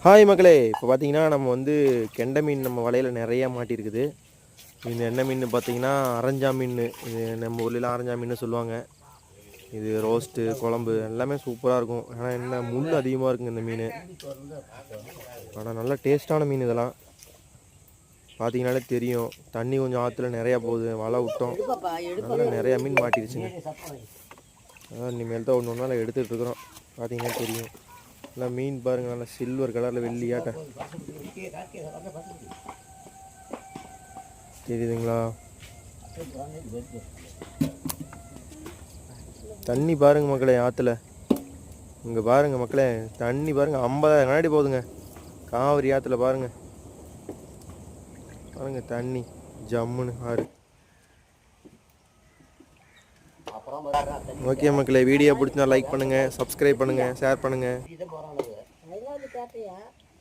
Hi மக்களே, இப்போ பார்த்தீங்கன்னா நம்ம வந்து கெண்டை மீன் நம்ம வலையில் நிறையா மாட்டியிருக்குது. இந்த என்ன மீன் பார்த்தீங்கன்னா அரஞ்சா மீன். இது நம்ம ஊர்லலாம் அரஞ்சா மீன் சொல்லுவாங்க. இது ரோஸ்ட்டு குழம்பு எல்லாமே சூப்பராக இருக்கும். ஆனால் என்ன முள் அதிகமாக இருக்குங்க இந்த மீன். ஆனால் நல்லா டேஸ்ட்டான மீன் இதெல்லாம். பார்த்தீங்கன்னாலே தெரியும். தண்ணி கொஞ்சம் ஆற்றுல நிறையா போகுது. வலை விட்டோம், நல்லா நிறையா மீன் மாட்டிடுச்சுங்க. அதான் இனிமேல் தான் ஒன்று ஒன்றால் எடுத்துகிட்டு இருக்கிறோம். பார்த்தீங்கன்னா தெரியும். நல்லா மீன் பாருங்கள், நல்லா சில்வர் கலரில் வெள்ளியாட்ட தெரியுதுங்களா? தண்ணி பாருங்க மக்களே ஆற்றுல. இங்கே பாருங்க மக்களே, தண்ணி பாருங்க 50,000 கண்ணாடி போகுதுங்க காவிரி ஆற்றுல. பாருங்க பாருங்க தண்ணி ஜம்முன்னு ஆறு. ஓகே மக்களே, வீடியோ பிடிச்சினா லைக் பண்ணுங்கள், சப்ஸ்கிரைப் பண்ணுங்கள், ஷேர் பண்ணுங்கள்.